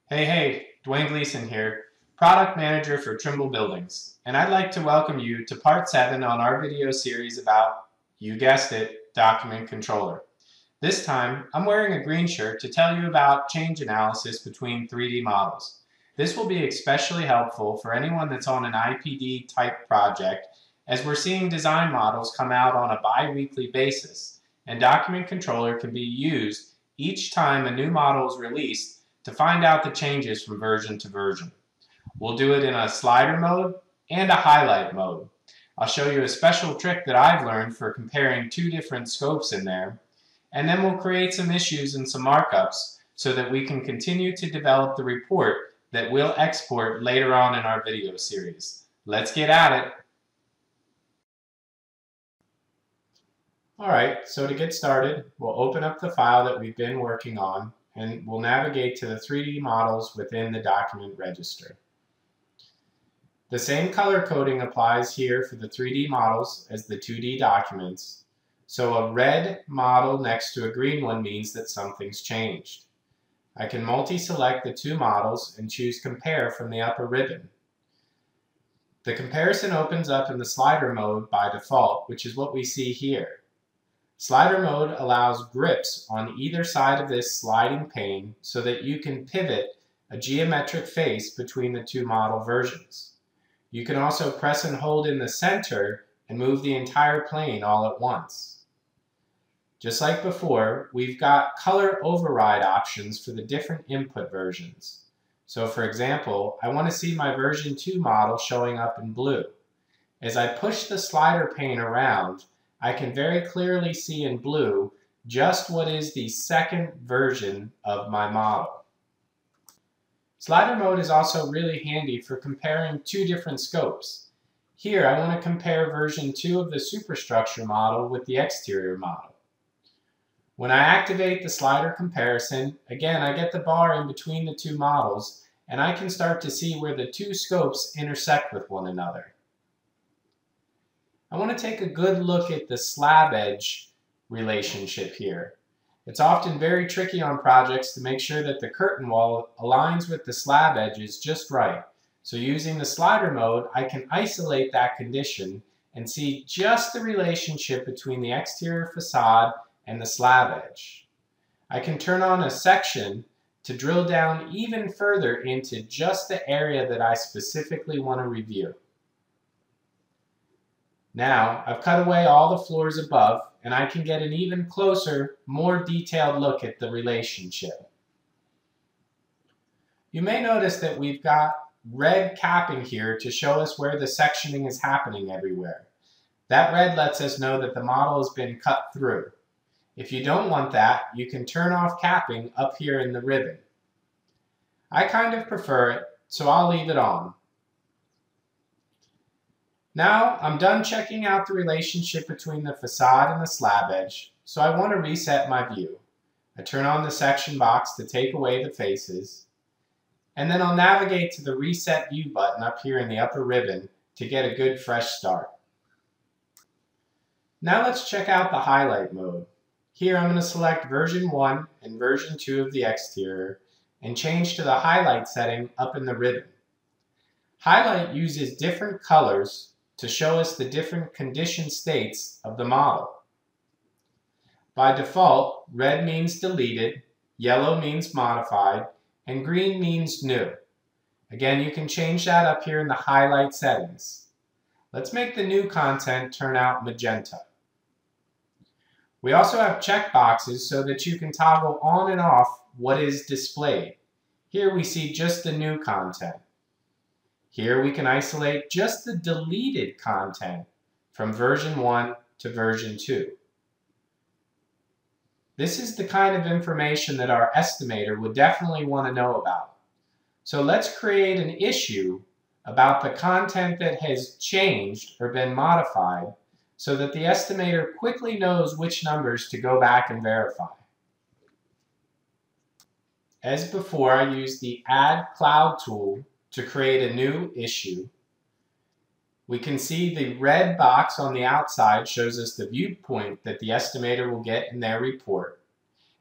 Hey, Dwayne Gleason here, Product Manager for Trimble Buildings, and I'd like to welcome you to Part 7 on our video series about, you guessed it, Document Controller. This time, I'm wearing a green shirt to tell you about change analysis between 3D models. This will be especially helpful for anyone that's on an IPD type project, as we're seeing design models come out on a bi-weekly basis, and Document Controller can be used each time a new model is released to find out the changes from version to version. We'll do it in a slider mode and a highlight mode. I'll show you a special trick that I've learned for comparing two different scopes in there, and then we'll create some issues and some markups so that we can continue to develop the report that we'll export later on in our video series. Let's get at it. Alright, so to get started, we'll open up the file that we've been working on, and we'll navigate to the 3D models within the document register. The same color coding applies here for the 3D models as the 2D documents, so a red model next to a green one means that something's changed. I can multi-select the two models and choose Compare from the upper ribbon. The comparison opens up in the slider mode by default, which is what we see here. Slider mode allows grips on either side of this sliding pane so that you can pivot a geometric face between the two model versions. You can also press and hold in the center and move the entire plane all at once. Just like before, we've got color override options for the different input versions. So for example, I want to see my version 2 model showing up in blue. As I push the slider pane around, I can very clearly see in blue just what is the second version of my model. Slider mode is also really handy for comparing two different scopes. Here I want to compare version 2 of the superstructure model with the exterior model. When I activate the slider comparison, again I get the bar in between the two models and I can start to see where the two scopes intersect with one another. I want to take a good look at the slab edge relationship here. It's often very tricky on projects to make sure that the curtain wall aligns with the slab edges just right. So using the slider mode, I can isolate that condition and see just the relationship between the exterior facade and the slab edge. I can turn on a section to drill down even further into just the area that I specifically want to review. Now, I've cut away all the floors above, and I can get an even closer, more detailed look at the relationship. You may notice that we've got red capping here to show us where the sectioning is happening everywhere. That red lets us know that the model has been cut through. If you don't want that, you can turn off capping up here in the ribbon. I kind of prefer it, so I'll leave it on. Now I'm done checking out the relationship between the facade and the slab edge, so I want to reset my view. I turn on the section box to take away the faces, and then I'll navigate to the Reset View button up here in the upper ribbon to get a good fresh start. Now let's check out the highlight mode. Here I'm going to select version 1 and version 2 of the exterior and change to the highlight setting up in the ribbon. Highlight uses different colors to show us the different condition states of the model. By default, red means deleted, yellow means modified, and green means new. Again, you can change that up here in the highlight settings. Let's make the new content turn out magenta. We also have checkboxes so that you can toggle on and off what is displayed. Here we see just the new content. Here we can isolate just the deleted content from version 1 to version 2. This is the kind of information that our estimator would definitely want to know about. So let's create an issue about the content that has changed or been modified so that the estimator quickly knows which numbers to go back and verify. As before, I use the Add Cloud tool to create a new issue. We can see the red box on the outside shows us the viewpoint that the estimator will get in their report.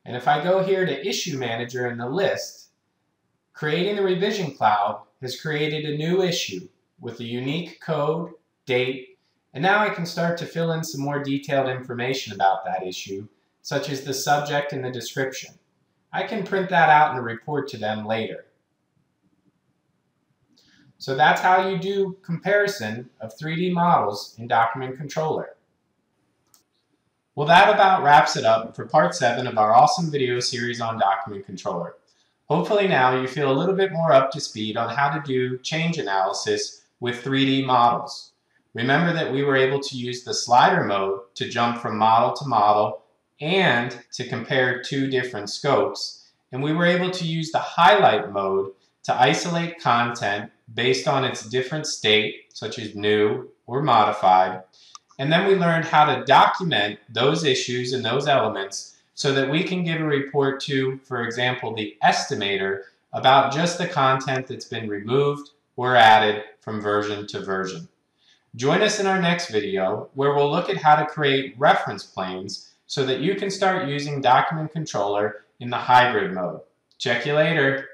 And if I go here to Issue Manager in the list, Creating the revision cloud has created a new issue with a unique code, date, and now I can start to fill in some more detailed information about that issue, such as the subject and the description. I can print that out and report to them later. So that's how you do comparison of 3D models in Document Controller. Well, that about wraps it up for part 7 of our awesome video series on Document Controller. Hopefully now you feel a little bit more up to speed on how to do change analysis with 3D models. Remember that we were able to use the slider mode to jump from model to model and to compare 2 different scopes. And we were able to use the highlight mode to isolate content based on its different state, such as new or modified. And then we learned how to document those issues and those elements so that we can give a report to, for example, the estimator about just the content that's been removed or added from version to version. Join us in our next video where we'll look at how to create reference planes so that you can start using Document Controller in the hybrid mode. Check you later.